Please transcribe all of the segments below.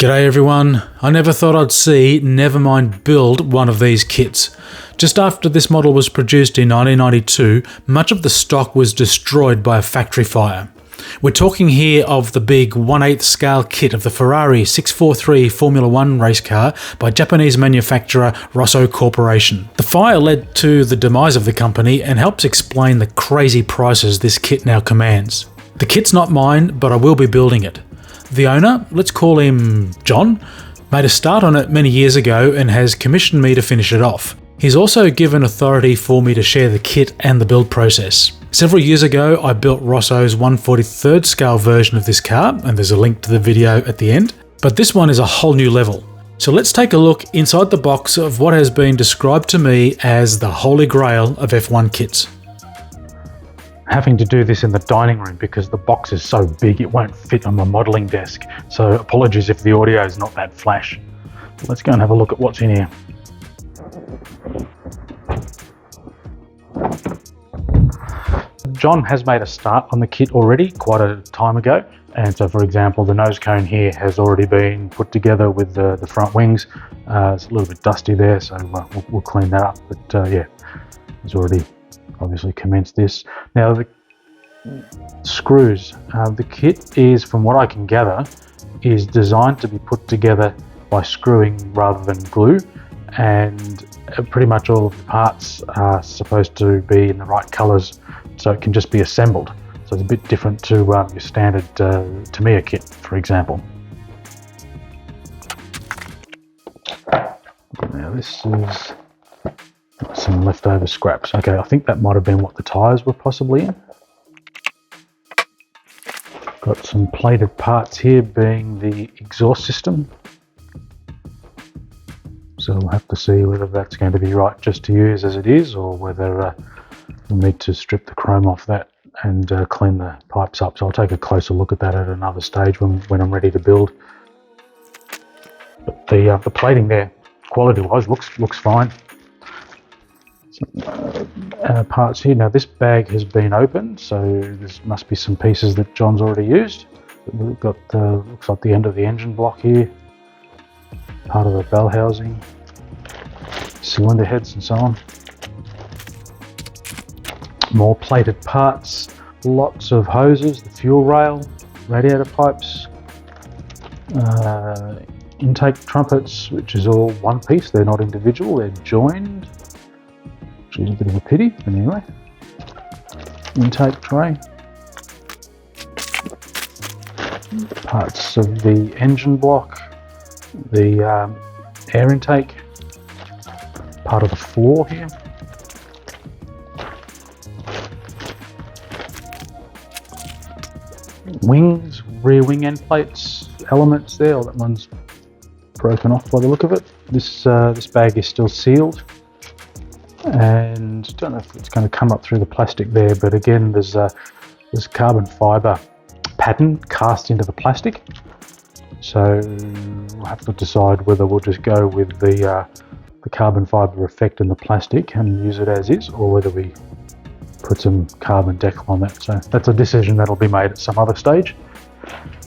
G'day everyone, I never thought I'd see, never mind build, one of these kits. Just after this model was produced in 1992, much of the stock was destroyed by a factory fire. We're talking here of the big 1/8 scale kit of the Ferrari 643 Formula 1 race car by Japanese manufacturer Rosso Corporation. The fire led to the demise of the company and helps explain the crazy prices this kit now commands. The kit's not mine, but I will be building it. The owner, let's call him John, made a start on it many years ago and has commissioned me to finish it off. He's also given authority for me to share the kit and the build process. Several years ago, I built Rosso's 1/43rd scale version of this car, and there's a link to the video at the end, but this one is a whole new level. So let's take a look inside the box of what has been described to me as the holy grail of F1 kits. Having to do this in the dining room because the box is so big it won't fit on my modelling desk, so apologies if the audio is not that flash. Let's go and have a look at what's in here. John has made a start on the kit already quite a time ago, and so for example the nose cone here has already been put together with the front wings. It's a little bit dusty there, so we'll clean that up, but yeah, he's already obviously commenced this. Now the screws, the kit is, from what I can gather, is designed to be put together by screwing rather than glue, and pretty much all of the parts are supposed to be in the right colours so it can just be assembled. So it's a bit different to your standard Tamiya kit, for example. Now this is some leftover scraps. Okay, I think that might have been what the tyres were possibly in. Got some plated parts here, being the exhaust system. So we'll have to see whether that's going to be right just to use as it is, or whether we'll need to strip the chrome off that and clean the pipes up. So I'll take a closer look at that at another stage when I'm ready to build. But the plating there, quality-wise, looks fine. Parts here. Now this bag has been opened, so there must be some pieces that John's already used. But we've got looks like the end of the engine block here, part of the bell housing, cylinder heads and so on. More plated parts, lots of hoses, the fuel rail, radiator pipes, intake trumpets, which is all one piece, they're not individual, they're joined, which is a bit of a pity, but anyway. Intake tray, parts of the engine block, the air intake, part of the floor here, wings, rear wing end plates, elements there. Oh, that one's broken off by the look of it. This bag is still sealed, and don't know if it's going to come up through the plastic there, but again there's carbon fibre pattern cast into the plastic, so we'll have to decide whether we'll just go with the carbon fibre effect in the plastic and use it as is, or whether we put some carbon decal on that. So that's a decision that'll be made at some other stage.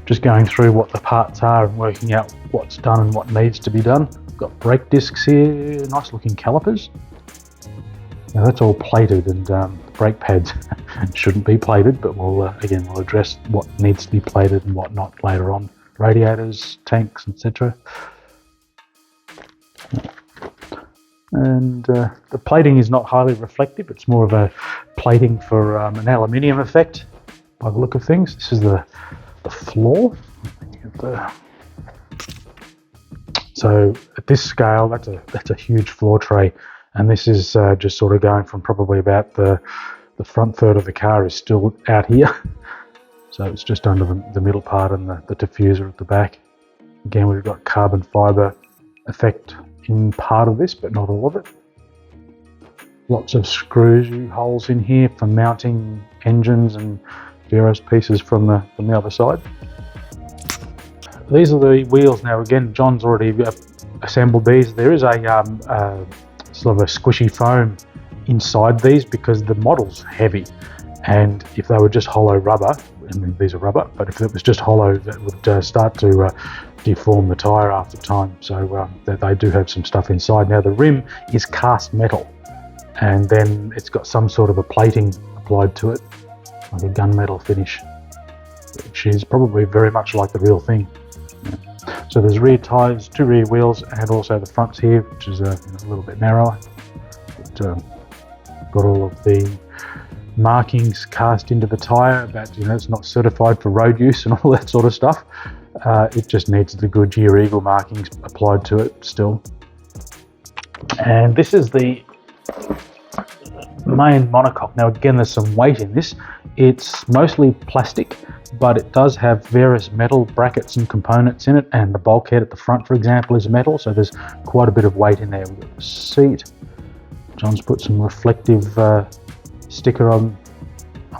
Just going through what the parts are and working out what's done and what needs to be done. Got brake discs here, nice looking calipers. Now that's all plated, and the brake pads shouldn't be plated, but we'll address what needs to be plated and what not later on. Radiators, tanks, etc. And the plating is not highly reflective, it's more of a plating for an aluminium effect by the look of things. This is the floor. So at this scale, that's a huge floor tray, and this is just sort of going from probably about the front third of the car is still out here. So it's just under the middle part and the diffuser at the back. Again, we've got carbon fibre effect in part of this, but not all of it. Lots of screw holes in here for mounting engines and various pieces from the other side. These are the wheels. Now again, John's already assembled these. There is a sort of a squishy foam inside these because the model's heavy, and if they were just hollow rubber, I mean these are rubber, but if it was just hollow, that would start to deform the tyre after time, so they do have some stuff inside. Now the rim is cast metal, and then it's got some sort of a plating applied to it, like a gunmetal finish, which is probably very much like the real thing. So there's rear tyres, 2 rear wheels, and also the fronts here, which is a little bit narrower. But, got all of the markings cast into the tyre about, it's not certified for road use and all that sort of stuff. It just needs the Goodyear Eagle markings applied to it still. And this is the main monocoque. Now again, there's some weight in this. It's mostly plastic, but it does have various metal brackets and components in it, and the bulkhead at the front, for example, is metal, so there's quite a bit of weight in there. We've got the seat. John's put some reflective sticker on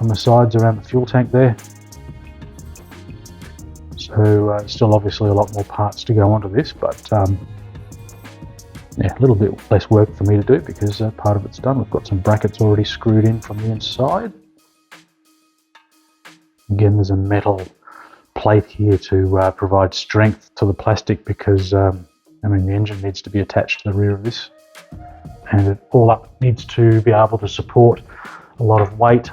the sides around the fuel tank there. So still obviously a lot more parts to go onto this, but yeah, a little bit less work for me to do because part of it's done. We've got some brackets already screwed in from the inside. Again, there's a metal plate here to provide strength to the plastic because, the engine needs to be attached to the rear of this. And it all up needs to be able to support a lot of weight.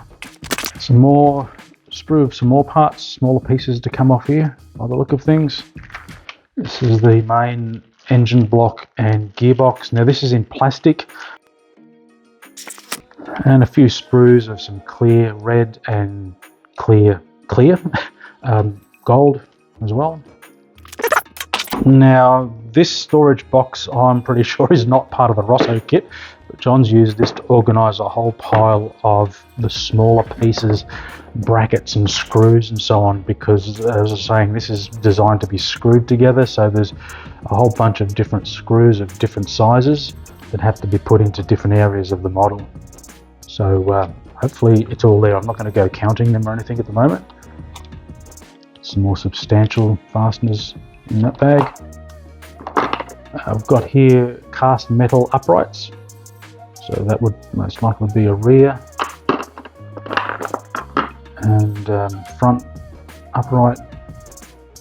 Some more sprue of some more parts, smaller pieces to come off here by the look of things. This is the main engine block and gearbox. Now this is in plastic. And a few sprues of some clear red and clear gold as well. Now this storage box, I'm pretty sure, is not part of the Rosso kit, but John's used this to organise a whole pile of the smaller pieces, brackets and screws and so on, because as I was saying, this is designed to be screwed together, so there's a whole bunch of different screws of different sizes that have to be put into different areas of the model. So hopefully it's all there. I'm not going to go counting them or anything at the moment. Some more substantial fasteners in that bag. I've got here cast metal uprights, so that would most likely be a rear and front upright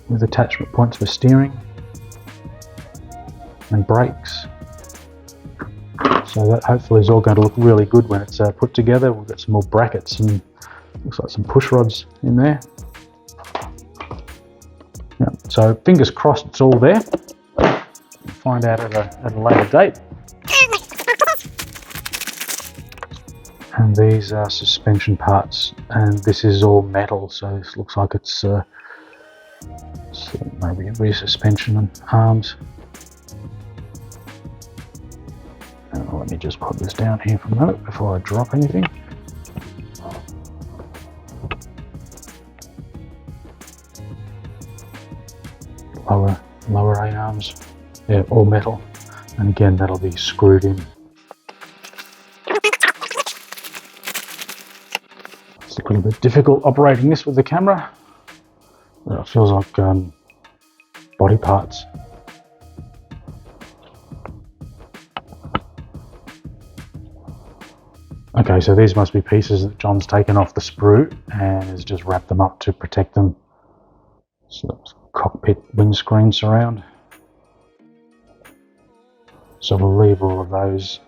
with attachment points for steering and brakes. So that hopefully is all going to look really good when it's put together. We've got some more brackets and looks like some push rods in there. Yeah, so fingers crossed it's all there. We'll find out at a later date. And these are suspension parts, and this is all metal, so this looks like it's maybe a rear suspension and arms. Let me just put this down here for a minute before I drop anything. Lower A-arms, yeah, all metal, and again that'll be screwed in. It's a little bit difficult operating this with the camera. It feels like body parts. Okay, so these must be pieces that John's taken off the sprue and has just wrapped them up to protect them. So that's cockpit windscreen surround. So we'll leave all of those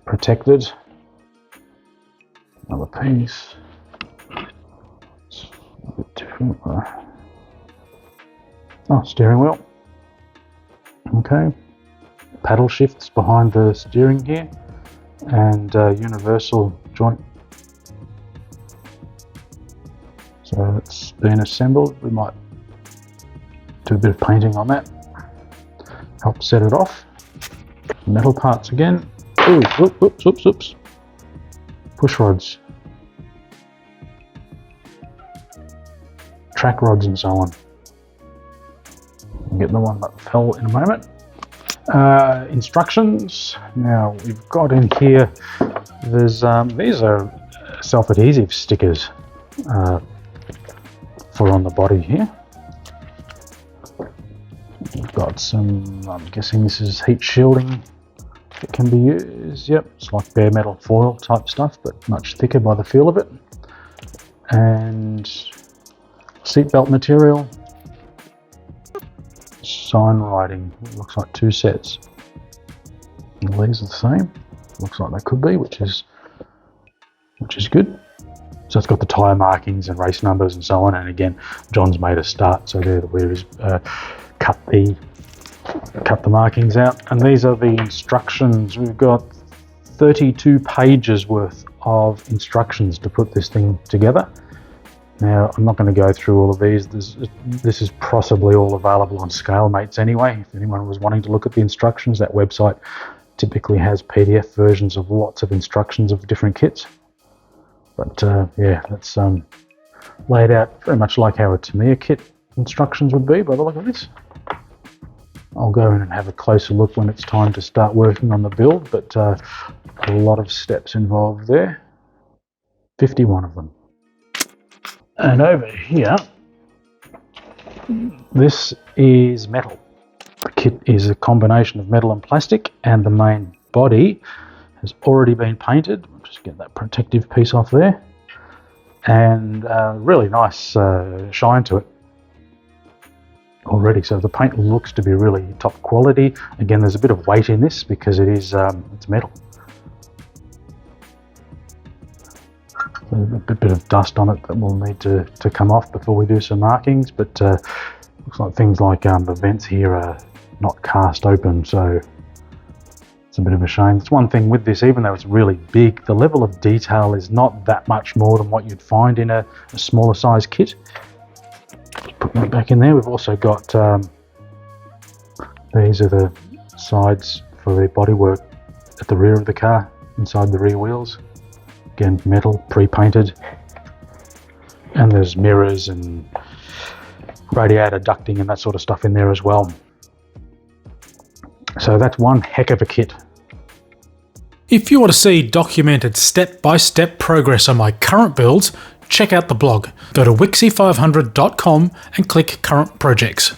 protected. Another piece. It's a bit different. Oh, steering wheel. Okay. Paddle shifts behind the steering here. And universal joint. So it's been assembled. We might do a bit of painting on that. Help set it off. Metal parts again. Ooh, oops. Push rods. Track rods and so on. I'll get the one that fell in a moment. Instructions. Now we've got in here, there's these are self-adhesive stickers for on the body here. We've got some, I'm guessing this is heat shielding that can be used. Yep, it's like bare metal foil type stuff, but much thicker by the feel of it. And seatbelt material. sign writing. It looks like 2 sets. And these are the same. Looks like they could be, which is good. So it's got the tyre markings and race numbers and so on. And again, John's made a start, so there where he's cut the markings out. And these are the instructions. We've got 32 pages worth of instructions to put this thing together. Now, I'm not going to go through all of these. This is possibly all available on ScaleMates anyway. If anyone was wanting to look at the instructions, that website typically has PDF versions of lots of instructions of different kits. But yeah, that's laid out very much like how a Tamiya kit instructions would be by the look of this. I'll go in and have a closer look when it's time to start working on the build, but a lot of steps involved there. 51 of them. And over here, this is metal. The kit is a combination of metal and plastic, and the main body has already been painted. We'll just get that protective piece off there. And really nice shine to it already. So the paint looks to be really top quality. Again, there's a bit of weight in this because it is it's metal. A bit of dust on it that will need to come off before we do some markings, but looks like things like the vents here are not cast open, so it's a bit of a shame. It's one thing with this, even though it's really big, the level of detail is not that much more than what you'd find in a smaller size kit. Just put that back in there. We've also got these are the sides for the bodywork at the rear of the car, inside the rear wheels. Again, metal, pre-painted, and there's mirrors and radiator ducting and that sort of stuff in there as well. So that's one heck of a kit. If you want to see documented step-by-step progress on my current builds, check out the blog. Go to wixie500.com and click Current Projects.